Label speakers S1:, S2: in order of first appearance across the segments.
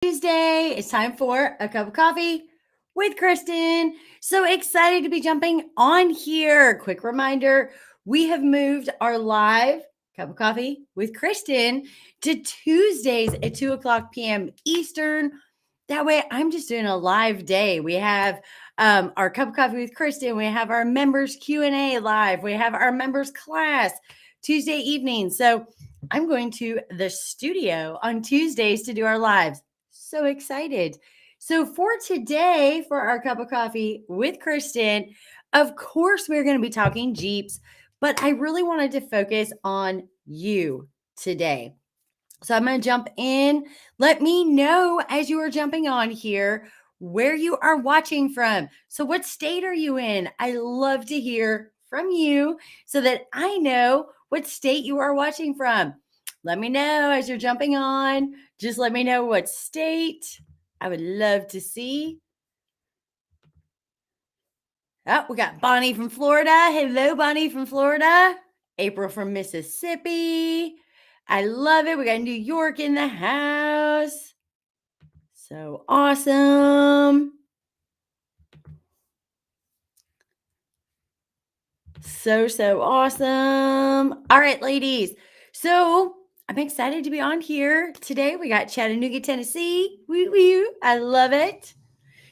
S1: Tuesday. It's time for a cup of coffee with Kristen. So excited to be jumping on here. Quick reminder, we have moved our live cup of coffee with Kristen to Tuesdays at 2 o'clock p.m. Eastern. That way, I'm just doing a live day. We have our cup of coffee with Kristen. We have our members Q&A live. We have our members class Tuesday evening. So I'm going to the studio on Tuesdays to do our lives. So excited. So, for today, for our cup of coffee with Kristen, of course, we're going to be talking Jeeps, but I really wanted to focus on you today. So, I'm going to jump in. Let me know as you are jumping on here where you are watching from. So, what state are you in? I love to hear from you so that I know what state you are watching from. Let me know as you're jumping on. Just let me know what state. I would love to see. Oh, we got Bonnie from Florida. Hello, Bonnie from Florida. April from Mississippi. I love it. We got New York in the house. So awesome. So awesome. All right, ladies. So I'm excited to be on here today. We got Chattanooga, Tennessee. Woo woo. I love it.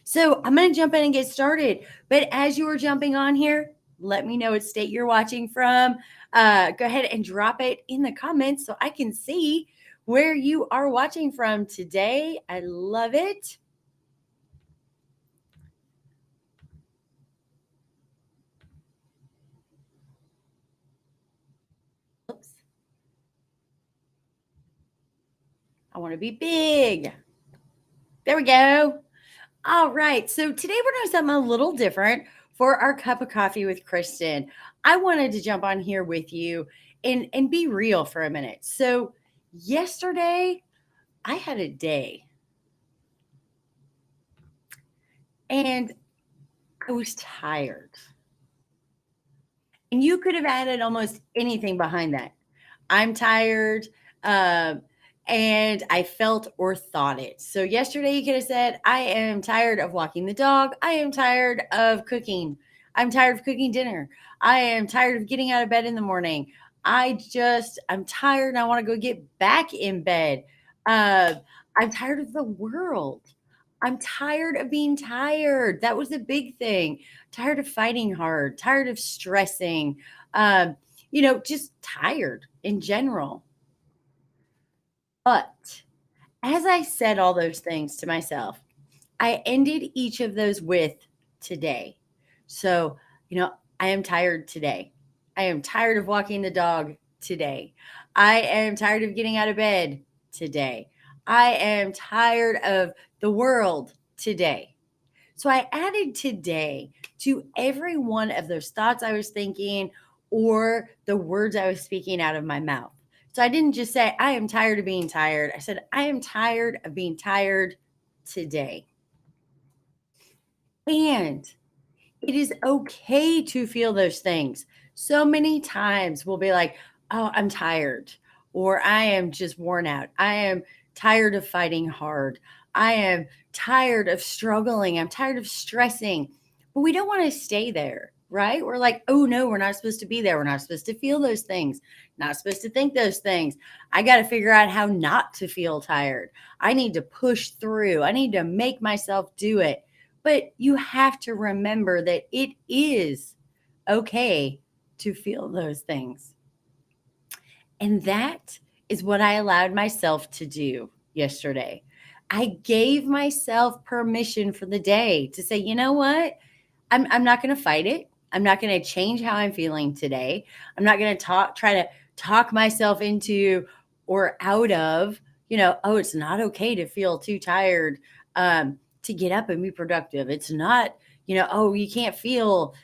S1: So I'm going to jump in and get started. But as you are jumping on here, let me know what state you're watching from. Go ahead and drop it in the comments so I can see where you are watching from today. I love it. Oops. I want to be big. There we go. All right. So today we're doing something a little different for our cup of coffee with Kristen. I wanted to jump on here with you and be real for a minute. So yesterday I had a day and I was tired. And you could have added almost anything behind that. I'm tired. Um, and I felt or thought it. So yesterday you could have said, I am tired of walking the dog. I am tired of cooking. I'm tired of cooking dinner. I am tired of getting out of bed in the morning. I'm tired and I want to go get back in bed. Uh, I'm tired of the world. I'm tired of being tired. That was the big thing. Tired of fighting hard, tired of stressing, just tired in general. But as I said all those things to myself, I ended each of those with today. So, I am tired today. I am tired of walking the dog today. I am tired of getting out of bed today. I am tired of the world today. So I added today to every one of those thoughts I was thinking or the words I was speaking out of my mouth. So I didn't just say, I am tired of being tired. I said, I am tired of being tired today. And it is okay to feel those things. So many times we'll be like, oh, I'm tired, or I am just worn out. I am tired of fighting hard. I am tired of struggling. I'm tired of stressing. But we don't want to stay there, right? We're like, oh, no, we're not supposed to be there. We're not supposed to feel those things, not supposed to think those things. I got to figure out how not to feel tired. I need to push through. I need to make myself do it. But you have to remember that it is okay to feel those things. And that is what I allowed myself to do yesterday. I gave myself permission for the day to say, you know what? I'm not going to fight it. I'm not going to change how I'm feeling today. I'm not going to try to talk myself into or out of, oh, it's not okay to feel too tired to get up and be productive. It's not, oh, you can't feel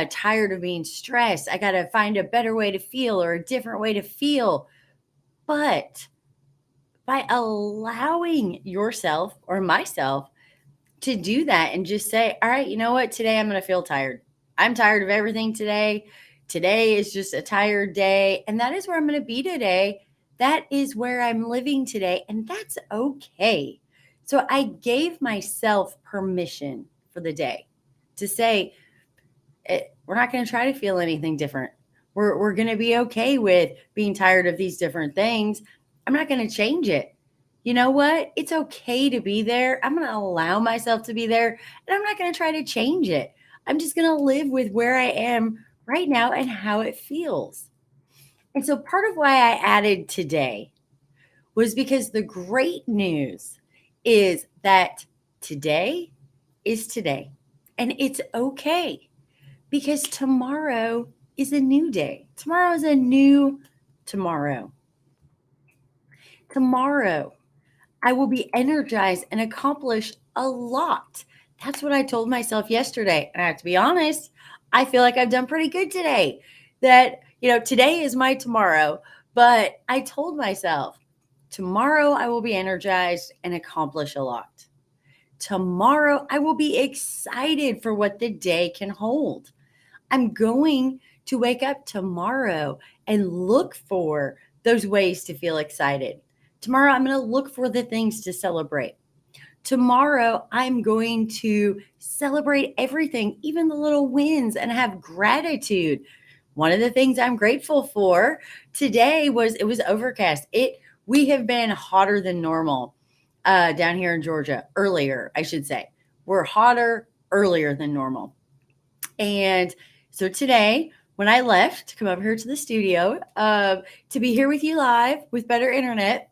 S1: tired of being stressed. I got to find a better way to feel or a different way to feel. But by allowing yourself or myself to do that and just say, all right, you know what? Today I'm going to feel tired. I'm tired of everything today. Today is just a tired day. And that is where I'm going to be today. That is where I'm living today. And that's okay. So I gave myself permission for the day to say, we're not going to try to feel anything different. We're going to be okay with being tired of these different things. I'm not going to change it. You know what? It's okay to be there. I'm going to allow myself to be there, and I'm not going to try to change it. I'm just going to live with where I am right now and how it feels. And so part of why I added today was because the great news is that today is today, and it's okay because tomorrow is a new day. Tomorrow is a new tomorrow. Tomorrow, I will be energized and accomplish a lot. That's what I told myself yesterday. And I have to be honest, I feel like I've done pretty good today. That, today is my tomorrow. But I told myself, tomorrow I will be energized and accomplish a lot. Tomorrow I will be excited for what the day can hold. I'm going to wake up tomorrow and look for those ways to feel excited. Tomorrow, I'm going to look for the things to celebrate. Tomorrow, I'm going to celebrate everything, even the little wins, and have gratitude. One of the things I'm grateful for today was it was overcast. We have been hotter than normal down here in Georgia earlier, I should say. We're hotter earlier than normal. And so today, when I left to come over here to the studio to be here with you live with better internet,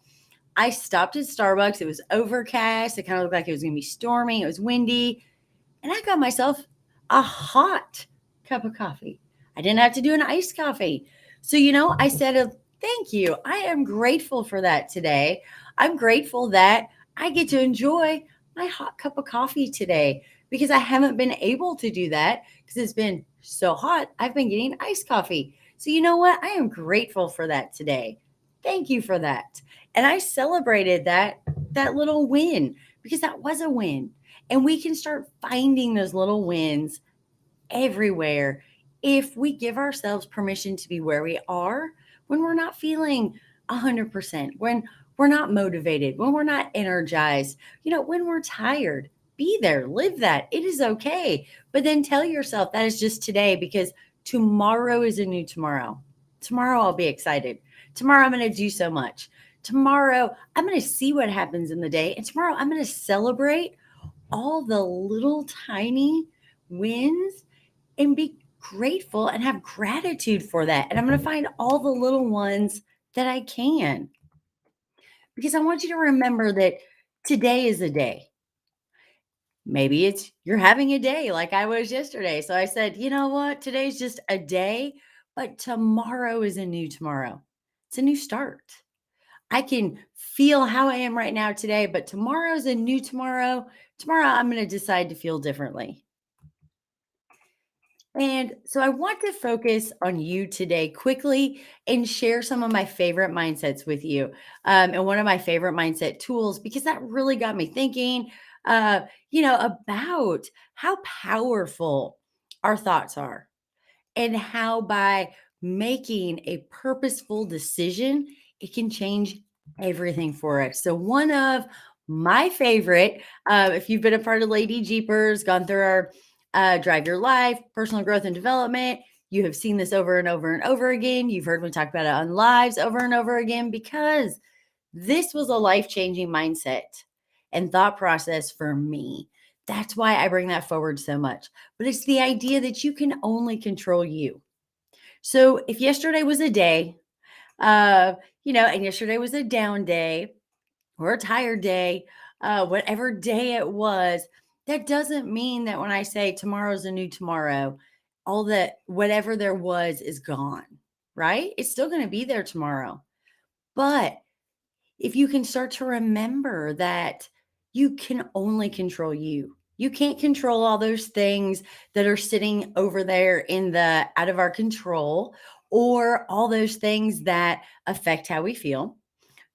S1: I stopped at Starbucks. It was overcast. It kind of looked like it was going to be stormy. It was windy. And I got myself a hot cup of coffee. I didn't have to do an iced coffee. So, I said, thank you. I am grateful for that today. I'm grateful that I get to enjoy my hot cup of coffee today because I haven't been able to do that because it's been so hot. I've been getting iced coffee. So, you know what? I am grateful for that today. Thank you for that. And I celebrated that little win because that was a win. And we can start finding those little wins everywhere if we give ourselves permission to be where we are when we're not feeling 100%, when we're not motivated, when we're not energized, when we're tired. Be there, live that. It is okay. But then tell yourself that is just today because tomorrow is a new tomorrow. Tomorrow I'll be excited. Tomorrow I'm going to do so much. Tomorrow I'm going to see what happens in the day. And tomorrow I'm going to celebrate all the little tiny wins and be grateful and have gratitude for that. And I'm going to find all the little ones that I can because I want you to remember that today is a day. Maybe it's you're having a day like I was yesterday. So I said, you know what? Today's just a day, but tomorrow is a new tomorrow. It's a new start. I can feel how I am right now today, but tomorrow's a new tomorrow. Tomorrow, I'm going to decide to feel differently. And so I want to focus on you today quickly and share some of my favorite mindsets with you. And one of my favorite mindset tools, because that really got me thinking, about how powerful our thoughts are and how by making a purposeful decision, it can change everything for us. So, one of my favorite, if you've been a part of Lady Jeepers, gone through our Drive Your Life, personal growth and development, you have seen this over and over and over again. You've heard me talk about it on lives over and over again because this was a life changing mindset and thought process for me. That's why I bring that forward so much. But it's the idea that you can only control you. So if yesterday was a day, and yesterday was a down day or a tired day, whatever day it was, that doesn't mean that when I say tomorrow's a new tomorrow, all that whatever there was is gone, right? It's still going to be there tomorrow. But if you can start to remember that you can only control you. You can't control all those things that are sitting over there in the out of our control or all those things that affect how we feel.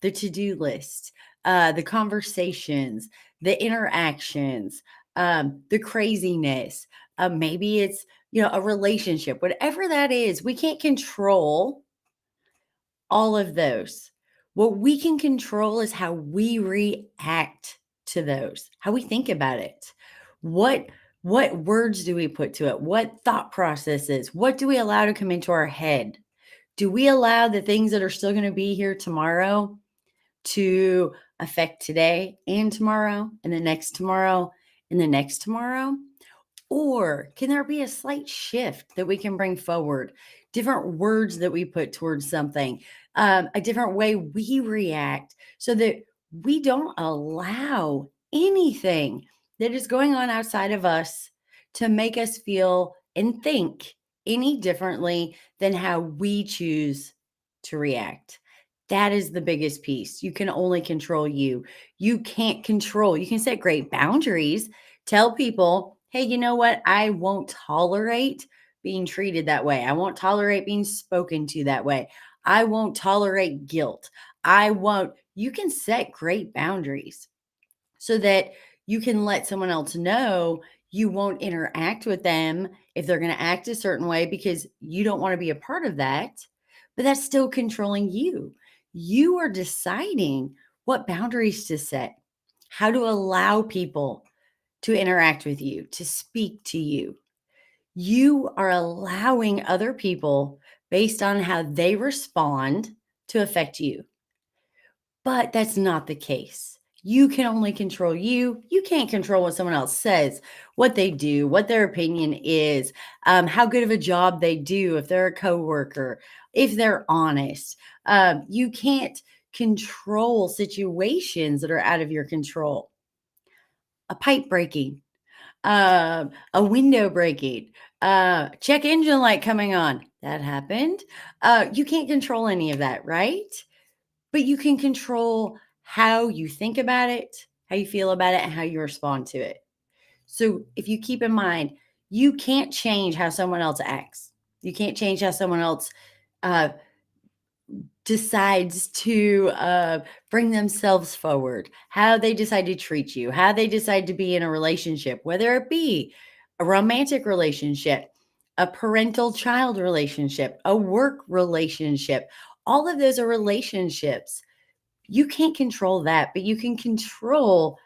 S1: The to-do list, the conversations, the interactions, the craziness. Maybe it's, a relationship, whatever that is, we can't control all of those. What we can control is how we react to those, how we think about it. What what words do we put to it? What thought processes? What do we allow to come into our head? Do we allow the things that are still going to be here tomorrow to affect today and tomorrow and the next tomorrow and the next tomorrow? Or can there be a slight shift that we can bring forward? Different words that we put towards something, a different way we react so that we don't allow anything that is going on outside of us to make us feel and think any differently than how we choose to react. That is the biggest piece. You can only control you. You can't control. You can set great boundaries. Tell people, hey, you know what? I won't tolerate being treated that way. I won't tolerate being spoken to that way. I won't tolerate guilt. I won't. You can set great boundaries so that you can let someone else know you won't interact with them if they're going to act a certain way because you don't want to be a part of that. But that's still controlling you. You are deciding what boundaries to set, how to allow people to interact with you, to speak to you. You are allowing other people based on how they respond to affect you. But that's not the case. You can only control you. You can't control what someone else says, what they do, what their opinion is, how good of a job they do, if they're a coworker, if they're honest. You can't control situations that are out of your control. A pipe breaking, a window breaking, check engine light coming on. That happened. You can't control any of that, right? But you can control how you think about it, how you feel about it, and how you respond to it. So if you keep in mind, you can't change how someone else acts. You can't change how someone else uh, decides to bring themselves forward, how they decide to treat you, how they decide to be in a relationship, whether it be a romantic relationship, a parental child relationship, a work relationship. All of those are relationships. You can't control that, but you can control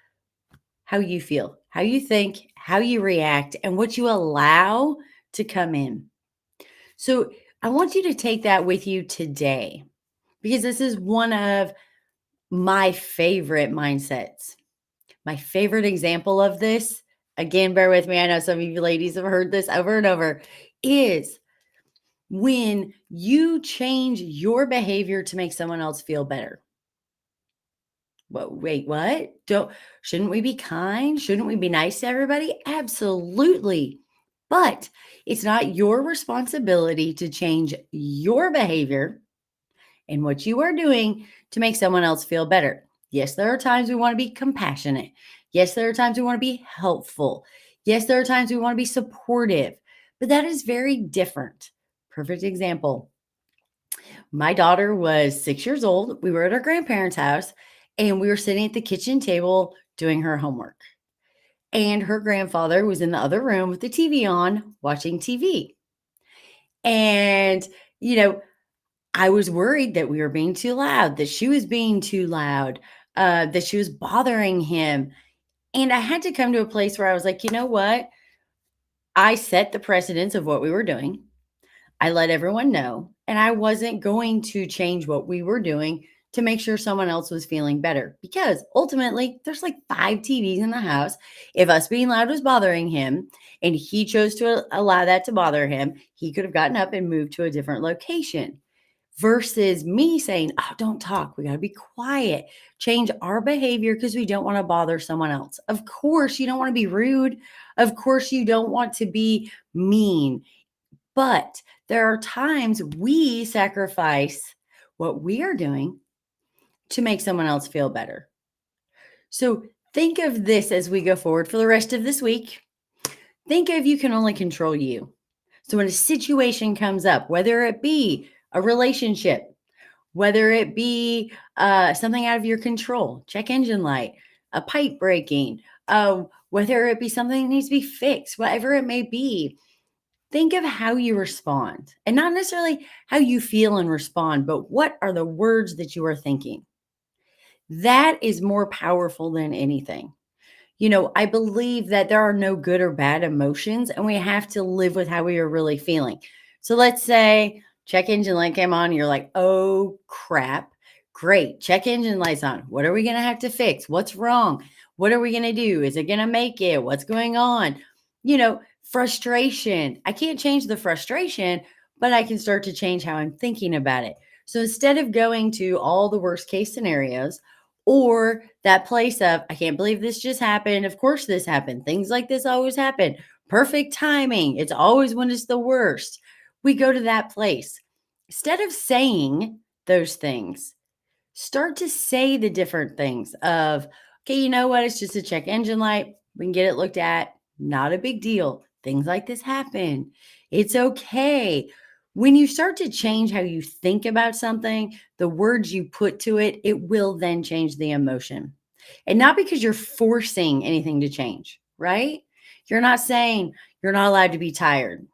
S1: how you feel, how you think, how you react, and what you allow to come in. So I want you to take that with you today because this is one of my favorite mindsets. My favorite example of this, again, bear with me. I know some of you ladies have heard this over and over, is when you change your behavior to make someone else feel better. Wait, what? Don't Shouldn't we be kind? Shouldn't we be nice to everybody? Absolutely. But it's not your responsibility to change your behavior and what you are doing to make someone else feel better. Yes, there are times we want to be compassionate. Yes, there are times we want to be helpful. Yes, there are times we want to be supportive, but that is very different. Perfect example. My daughter was 6 years old. We were at our grandparents' house and we were sitting at the kitchen table doing her homework. And her grandfather was in the other room with the TV on, watching TV. And, you know, I was worried that we were being too loud, that she was being too loud, that she was bothering him. And I had to come to a place where I was like, you know what? I set the precedence of what we were doing. I let everyone know, and I wasn't going to change what we were doing to make sure someone else was feeling better because ultimately there's like 5 TVs in the house. If us being loud was bothering him and he chose to allow that to bother him, he could have gotten up and moved to a different location versus me saying, oh, don't talk. We got to be quiet, change our behavior because we don't want to bother someone else. Of course, you don't want to be rude. Of course, you don't want to be mean. But there are times we sacrifice what we are doing to make someone else feel better. So think of this as we go forward for the rest of this week. Think of you can only control you. So when a situation comes up, whether it be a relationship, whether it be something out of your control, check engine light, a pipe breaking, whether it be something that needs to be fixed, whatever it may be, think of how you respond and not necessarily how you feel and respond, but what are the words that you are thinking? That is more powerful than anything. I believe that there are no good or bad emotions, and we have to live with how we are really feeling. So let's say check engine light came on, you're like, oh crap. Great. Check engine lights on. What are we going to have to fix? What's wrong? What are we going to do? Is it going to make it? What's going on? Frustration. I can't change the frustration, but I can start to change how I'm thinking about it. So instead of going to all the worst case scenarios, or that place of, I can't believe this just happened. Of course, this happened. Things like this always happen. Perfect timing. It's always when it's the worst. We go to that place. Instead of saying those things, start to say the different things of, okay, you know what? It's just a check engine light. We can get it looked at. Not a big deal. Things like this happen. It's okay. When you start to change how you think about something, the words you put to it, it will then change the emotion. And not because you're forcing anything to change, right? You're not saying you're not allowed to be tired,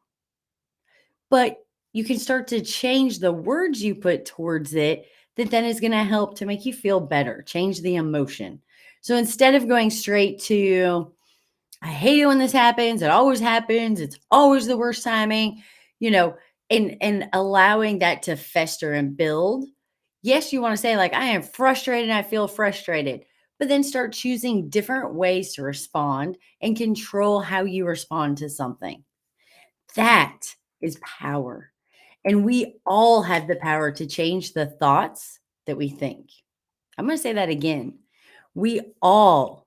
S1: but you can start to change the words you put towards it that then is going to help to make you feel better, change the emotion. So instead of going straight to, I hate it when this happens, it always happens, it's always the worst timing, you know, and allowing that to fester and build. Yes, you want to say, like, I am frustrated, I feel frustrated, but then start choosing different ways to respond and control how you respond to something. That is power. And we all have the power to change the thoughts that we think. I'm going to say that again. We all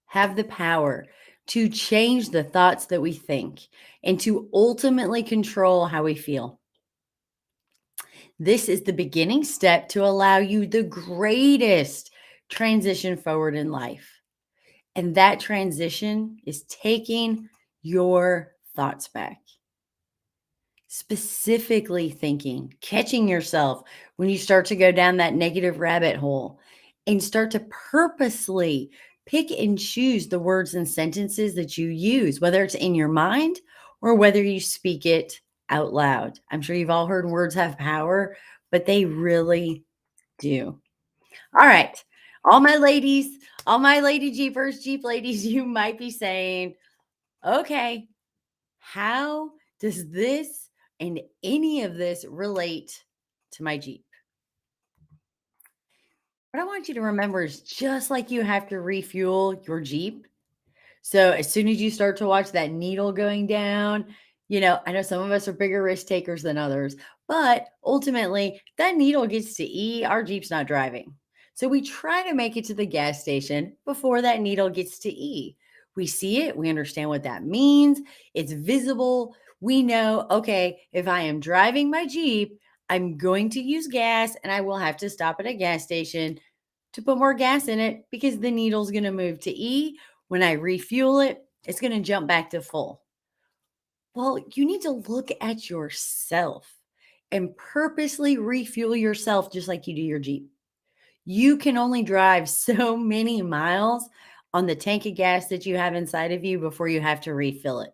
S1: have the power to change the thoughts that we think and to ultimately control how we feel. This is the beginning step to allow you the greatest transition forward in life. And that transition is taking your thoughts back. Specifically thinking, catching yourself when you start to go down that negative rabbit hole and start to purposely pick and choose the words and sentences that you use, whether it's in your mind or whether you speak it out loud. I'm sure you've all heard words have power, but they really do. All right. All my ladies, all my lady Jeepers, Jeep ladies, you might be saying, okay, how does this and any of this relate to my Jeep? What I want you to remember is just like you have to refuel your Jeep. So as soon as you start to watch that needle going down, I know some of us are bigger risk takers than others, but ultimately that needle gets to E, our Jeep's not driving. So we try to make it to the gas station before that needle gets to E. We see it, we understand what that means, it's visible. We know, okay, if I am driving my Jeep, I'm going to use gas and I will have to stop at a gas station to put more gas in it because the needle's going to move to E. When I refuel it, it's going to jump back to full. Well, you need to look at yourself and purposely refuel yourself just like you do your Jeep. You can only drive so many miles on the tank of gas that you have inside of you before you have to refill it.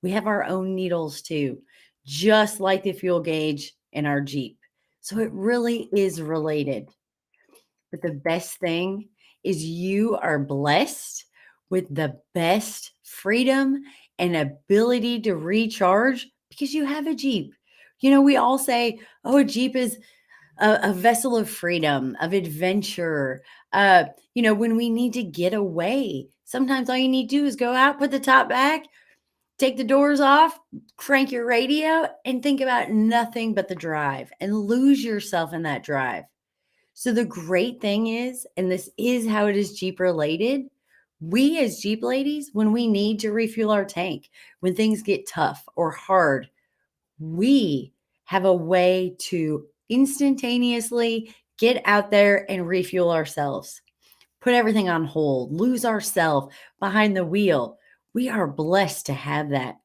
S1: We have our own needles too, just like the fuel gauge in our Jeep. So it really is related. But the best thing is you are blessed with the best freedom and ability to recharge because you have a Jeep. We all say, oh, a Jeep is a vessel of freedom, of adventure. When we need to get away, sometimes all you need to do is go out, put the top back, take the doors off, crank your radio, and think about nothing but the drive and lose yourself in that drive. So the great thing is, and this is how it is Jeep related, we as Jeep ladies, when we need to refuel our tank, when things get tough or hard, we have a way to instantaneously get out there and refuel ourselves, put everything on hold, lose ourselves behind the wheel. We are blessed to have that.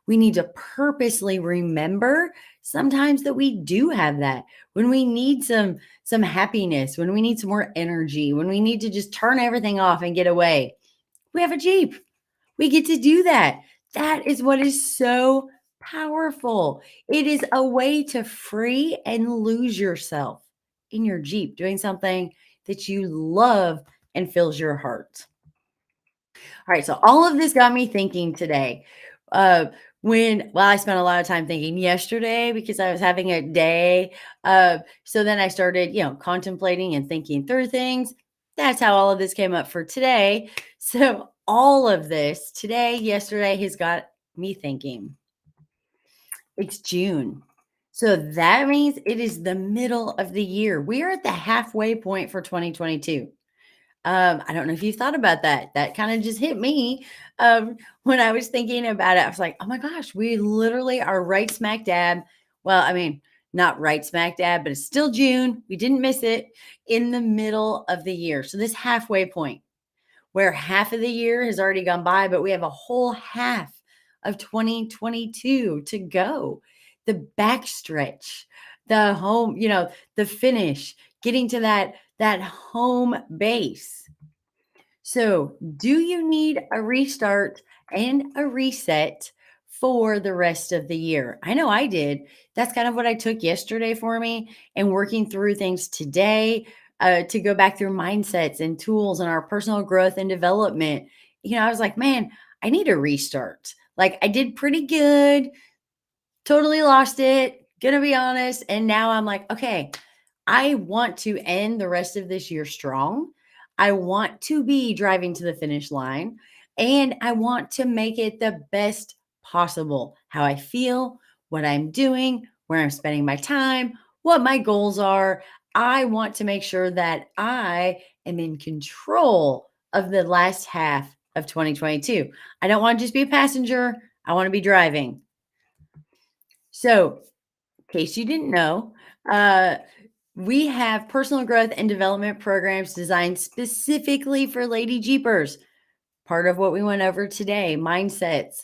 S1: We need to purposely remember sometimes that we do have that. When we need some happiness, when we need some more energy, when we need to just turn everything off and get away. We have a Jeep. We get to do that. That is what is so powerful. It is a way to free and lose yourself in your Jeep doing something that you love and fills your heart. All right, so all of this got me thinking today. Uh, I spent a lot of time thinking yesterday because I was having a day. So then I started, contemplating and thinking through things. That's how all of this came up for today. So all of this today, yesterday has got me thinking. It's June. So that means it is the middle of the year. We are at the halfway point for 2022. I don't know if you thought about that. That kind of just hit me when I was thinking about it. I was like, oh my gosh, we literally are right smack dab. Well, I mean, not right smack dab, but it's still June. We didn't miss it in the middle of the year. So this halfway point where half of the year has already gone by, but we have a whole half of 2022 to go. The backstretch, the home, the finish, getting to that home base. So, do you need a restart and a reset for the rest of the year? I know I did. That's kind of what I took yesterday for me and working through things today to go back through mindsets and tools and our personal growth and development. I was like, man, I need a restart. Like, I did pretty good, totally lost it, gonna be honest. And now I'm like, okay, I want to end the rest of this year strong. I want to be driving to the finish line and I want to make it the best possible. How I feel, what I'm doing, where I'm spending my time, what my goals are. I want to make sure that I am in control of the last half of 2022. I don't want to just be a passenger. I want to be driving. So, in case you didn't know, uh, we have personal growth and development programs designed specifically for Lady Jeepers. Part of what we went over today, mindsets,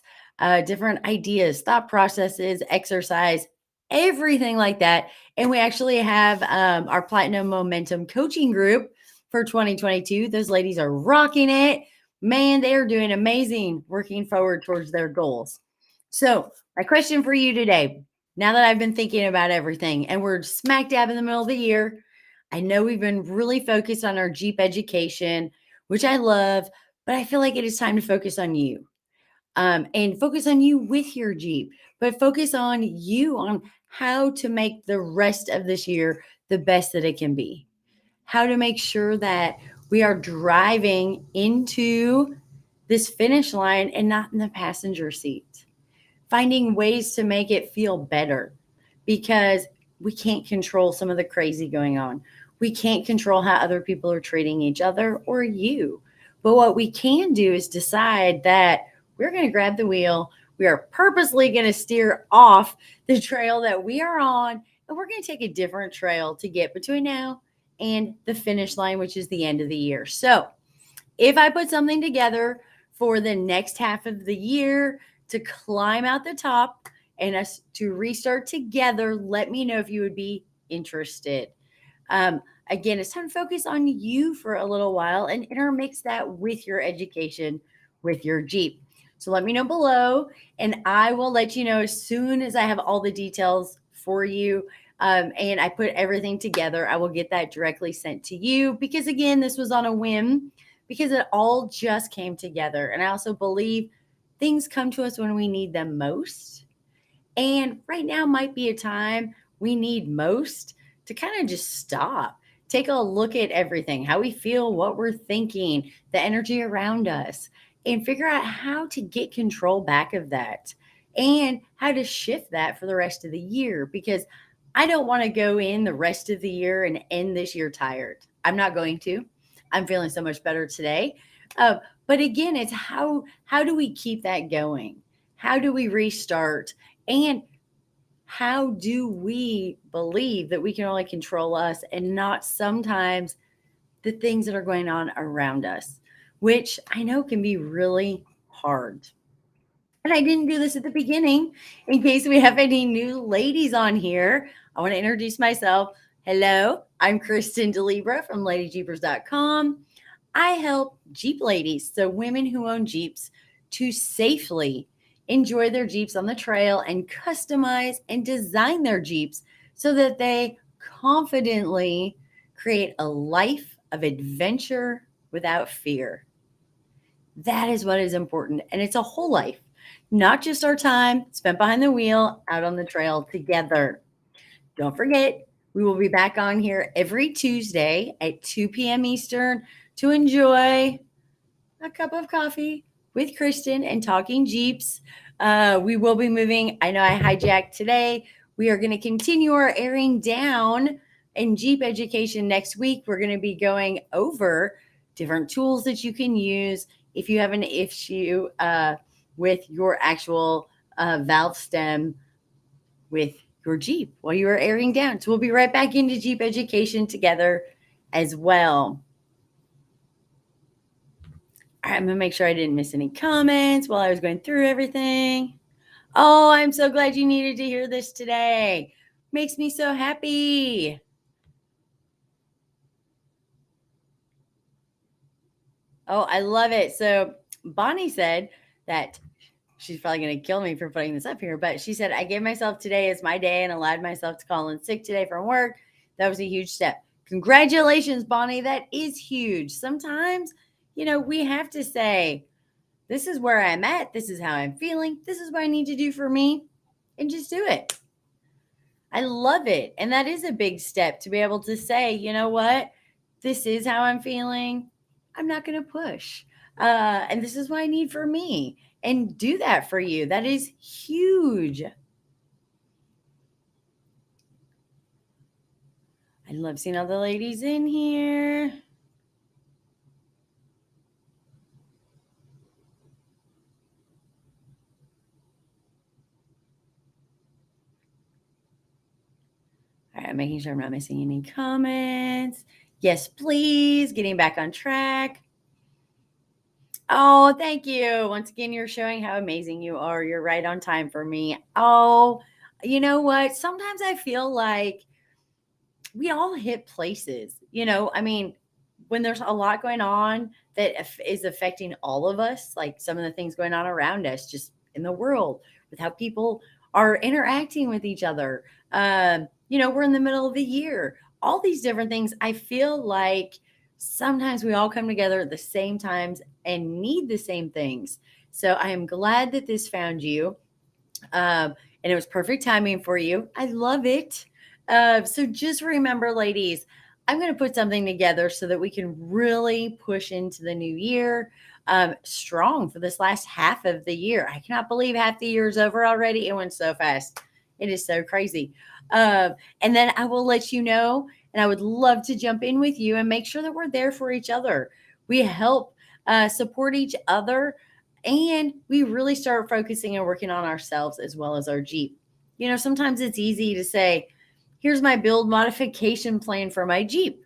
S1: different ideas, thought processes, exercise, everything like that. And we actually have our Platinum Momentum coaching group for 2022. Those ladies are rocking it. Man, they are doing amazing, working forward towards their goals. So, my question for you today, now that I've been thinking about everything and we're smack dab in the middle of the year, I know we've been really focused on our Jeep education, which I love, but I feel like it is time to focus on you and focus on you with your Jeep, but focus on you on how to make the rest of this year the best that it can be. How to make sure that we are driving into this finish line and not in the passenger seat. Finding ways to make it feel better because we can't control some of the crazy going on. We can't control how other people are treating each other or you. But what we can do is decide that we're going to grab the wheel. We are purposely going to steer off the trail that we are on, and we're going to take a different trail to get between now and the finish line, which is the end of the year. So, if I put something together for the next half of the year to climb out the top and us to restart together, let me know if you would be interested. Um, Again, it's time to focus on you for a little while and intermix that with your education with your Jeep. So let me know below, and I will let you know as soon as I have all the details for you. And I put everything together. I will get that directly sent to you because, again, this was on a whim because it all just came together. And I also believe things come to us when we need them most. And right now might be a time we need most to kind of just stop, take a look at everything, how we feel, what we're thinking, the energy around us, and figure out how to get control back of that and how to shift that for the rest of the year. Because I don't want to go in the rest of the year and end this year tired. I'm not going to. I'm feeling so much better today. But again, it's how do we keep that going? How do we restart? And how do we believe that we can only control us and not sometimes the things that are going on around us, which I know can be really hard. And I didn't do this at the beginning in case we have any new ladies on here. I want to introduce myself. Hello, I'm Kristen DeLibra from LadyJeepers.com. I help Jeep ladies, so women who own Jeeps, to safely enjoy their Jeeps on the trail and customize and design their Jeeps so that they confidently create a life of adventure without fear. That is what is important. And it's a whole life, not just our time spent behind the wheel out on the trail together. Don't forget, we will be back on here every Tuesday at 2 p.m. Eastern to enjoy a cup of coffee with Kristen and talking Jeeps. We will be moving. I know I hijacked today. We are going to continue our airing down in Jeep education next week. We're going to be going over different tools that you can use if you have an issue with your actual valve stem with your Jeep while you are airing down. So we'll be right back into Jeep education together as well. All right, I'm going to make sure I didn't miss any comments while I was going through everything. Oh, I'm so glad you needed to hear this today. Makes me so happy. Oh, I love it. So Bonnie said that she's probably going to kill me for putting this up here, but she said, I gave myself today as my day and allowed myself to call in sick today from work. That was a huge step. Congratulations, Bonnie. That is huge. Sometimes, we have to say, this is where I'm at. This is how I'm feeling. This is what I need to do for me. And just do it. I love it. And that is a big step to be able to say, you know what? This is how I'm feeling. I'm not going to push. And this is what I need for me. And do that for you. That is huge. I love seeing all the ladies in here. All right, making sure I'm not missing any comments. Yes, please. Getting back on track. Oh, thank you. Once again, you're showing how amazing you are. You're right on time for me. Oh, you know what? Sometimes I feel like we all hit places, when there's a lot going on that is affecting all of us, like some of the things going on around us, just in the world, with how people are interacting with each other. We're in the middle of the year, all these different things. I feel like sometimes we all come together at the same times and need the same things. So I am glad that this found you. And it was perfect timing for you. I love it. So just remember, ladies, I'm going to put something together so that we can really push into the new year strong for this last half of the year. I cannot believe half the year is over already. It went so fast. It is so crazy. And then I will let you know, and I would love to jump in with you and make sure that we're there for each other. We help support each other, and we really start focusing and working on ourselves as well as our Jeep. Sometimes it's easy to say, here's my build modification plan for my Jeep.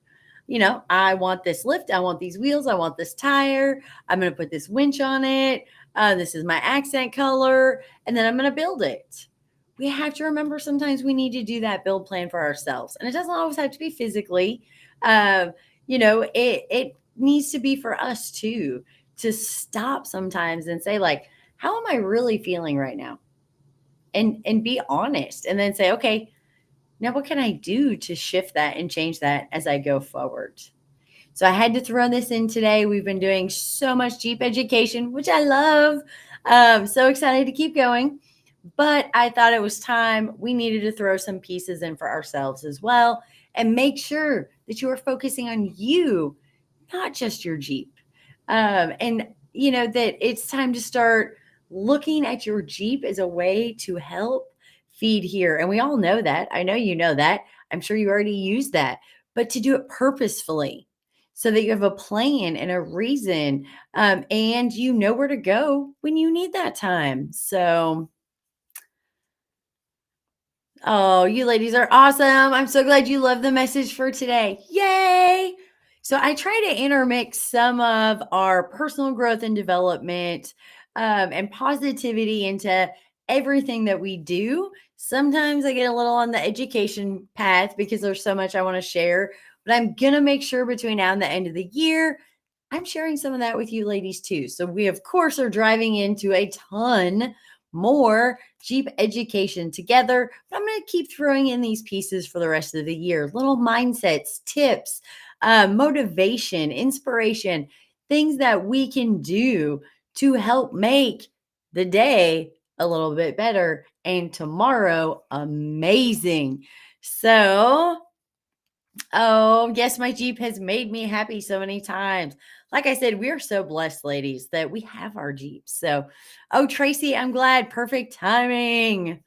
S1: I want this lift. I want these wheels. I want this tire. I'm going to put this winch on it. This is my accent color. And then I'm going to build it. We have to remember sometimes we need to do that build plan for ourselves. And it doesn't always have to be physically. It needs to be for us too, to stop sometimes and say, like, how am I really feeling right now? And be honest, and then say, okay, now what can I do to shift that and change that as I go forward? So I had to throw this in today. We've been doing so much Jeep education, which I love. So excited to keep going. But I thought it was time we needed to throw some pieces in for ourselves as well and make sure that you are focusing on you, not just your Jeep. That it's time to start looking at your Jeep as a way to help feed here. And we all know that. I know you know that. I'm sure you already use that, but to do it purposefully so that you have a plan and a reason, and you know where to go when you need that time. So, oh, you ladies are awesome. I'm so glad you love the message for today. Yay! So I try to intermix some of our personal growth and development and positivity into everything that we do. Sometimes I get a little on the education path because there's so much I want to share, but I'm going to make sure between now and the end of the year, I'm sharing some of that with you ladies too. So we, of course, are driving into a ton more Jeep education together. But I'm going to keep throwing in these pieces for the rest of the year, little mindsets, tips, motivation, inspiration, things that we can do to help make the day a little bit better and tomorrow amazing. So, oh, yes, my Jeep has made me happy so many times. Like I said, we are so blessed, ladies, that we have our Jeeps. So, oh, Tracy, I'm glad. Perfect timing.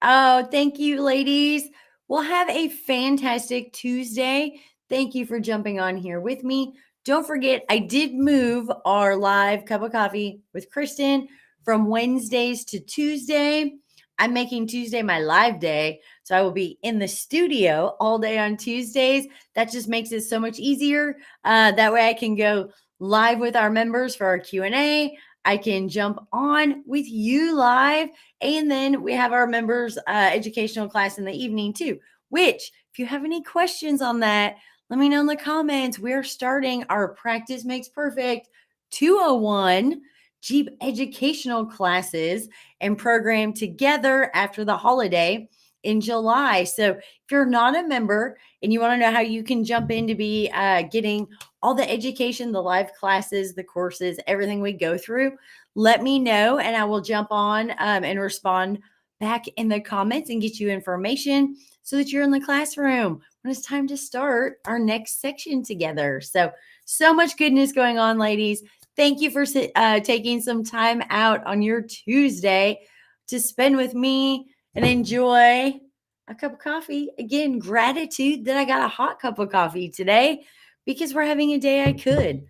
S1: Oh, thank you, ladies. We'll have a fantastic Tuesday. Thank you for jumping on here with me. Don't forget, I did move our live cup of coffee with Kristen from Wednesdays to Tuesday. I'm making Tuesday my live day. So I will be in the studio all day on Tuesdays. That just makes it so much easier. That way I can go live with our members for our Q&A. I can jump on with you live. And then we have our members educational class in the evening too, which if you have any questions on that, let me know in the comments. We're starting our Practice Makes Perfect 201 Jeep educational classes and program together after the holiday in July. So if you're not a member and you want to know how you can jump in to be getting all the education, the live classes, the courses, everything we go through, let me know and I will jump on and respond back in the comments and get you information so that you're in the classroom when it's time to start our next section together. So much goodness going on, ladies. Thank you for taking some time out on your Tuesday to spend with me and enjoy a cup of coffee. Again, gratitude that I got a hot cup of coffee today because we're having a day I could.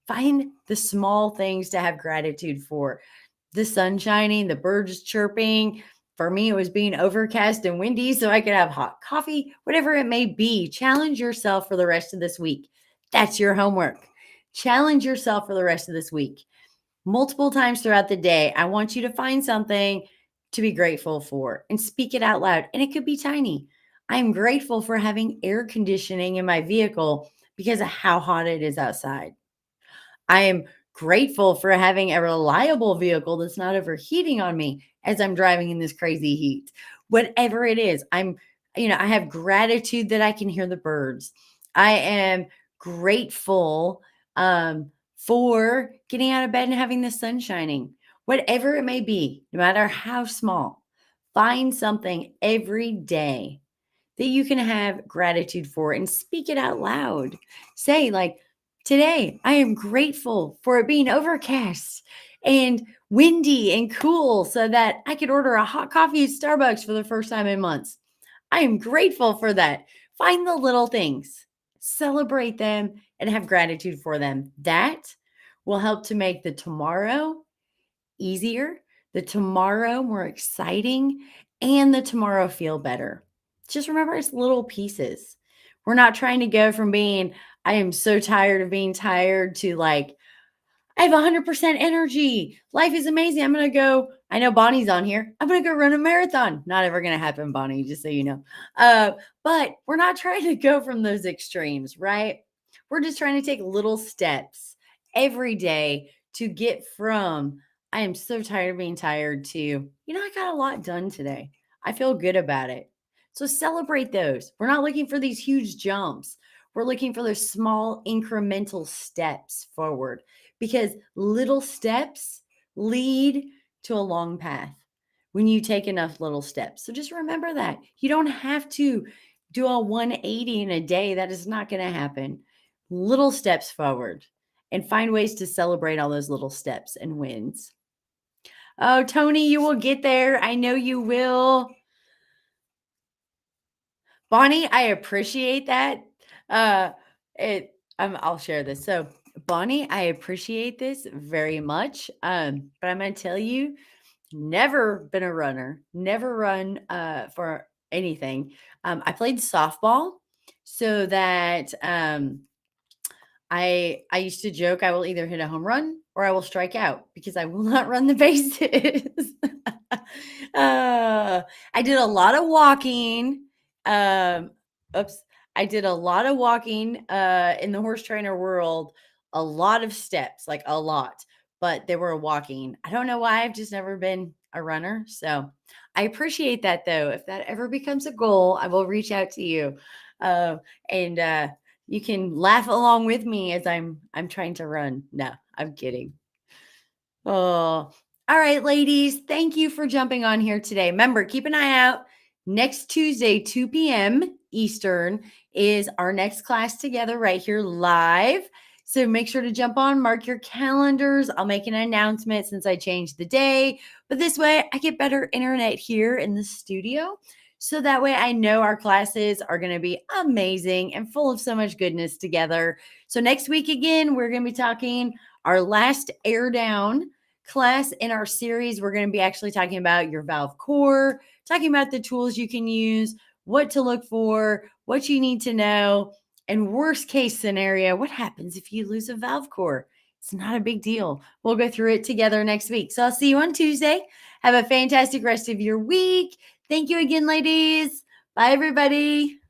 S1: Find the small things to have gratitude for. The sun shining, the birds chirping. For me, it was being overcast and windy so I could have hot coffee, whatever it may be. Challenge yourself for the rest of this week. That's your homework. Challenge yourself for the rest of this week. Multiple times throughout the day, I want you to find something to be grateful for and speak it out loud. And it could be tiny. I'm grateful for having air conditioning in my vehicle because of how hot it is outside. I am grateful for having a reliable vehicle that's not overheating on me as I'm driving in this crazy heat. Whatever it is, I have gratitude that I can hear the birds. I am grateful for getting out of bed and having the sun shining. Whatever it may be, no matter how small, find something every day that you can have gratitude for and speak it out loud. Say, like, today, I am grateful for it being overcast and windy and cool so that I could order a hot coffee at Starbucks for the first time in months. I am grateful for that. Find the little things, celebrate them, and have gratitude for them. That will help to make the tomorrow easier, the tomorrow more exciting, and the tomorrow feel better. Just remember it's little pieces. We're not trying to go from being, I am so tired of being tired to like, I have 100% energy. Life is amazing. I'm going to go. I know Bonnie's on here. I'm going to go run a marathon. Not ever going to happen, Bonnie, just so you know. But we're not trying to go from those extremes, right? We're just trying to take little steps every day to get from, I am so tired of being tired to, I got a lot done today. I feel good about it. So celebrate those. We're not looking for these huge jumps. We're looking for those small incremental steps forward because little steps lead to a long path when you take enough little steps. So just remember that. You don't have to do a 180 in a day. That is not going to happen. Little steps forward and find ways to celebrate all those little steps and wins. Oh, Tony, you will get there. I know you will. Bonnie, I appreciate that. Uh, I'll share this. So, Bonnie, I appreciate this very much. But I'm going to tell you, never been a runner, never run for anything. I played softball so that I used to joke I will either hit a home run or I will strike out because I will not run the bases. I did a lot of walking. Um, oops. I did a lot of walking in the horse trainer world, a lot of steps, like a lot, but they were walking. I don't know why. I've just never been a runner. So I appreciate that though. If that ever becomes a goal, I will reach out to you. And you can laugh along with me as I'm trying to run. No, I'm kidding. Oh, all right, ladies. Thank you for jumping on here today. Remember, keep an eye out. Next Tuesday, 2 p.m. Eastern, is our next class together right here live. So make sure to jump on, mark your calendars. I'll make an announcement since I changed the day. But this way, I get better internet here in the studio. So that way, I know our classes are going to be amazing and full of so much goodness together. So next week, again, we're going to be talking our last air down class in our series. We're going to be actually talking about your valve core, talking about the tools you can use, what to look for, what you need to know, and worst case scenario, what happens if you lose a valve core? It's not a big deal. We'll go through it together next week. So I'll see you on Tuesday. Have a fantastic rest of your week. Thank you again, ladies. Bye, everybody.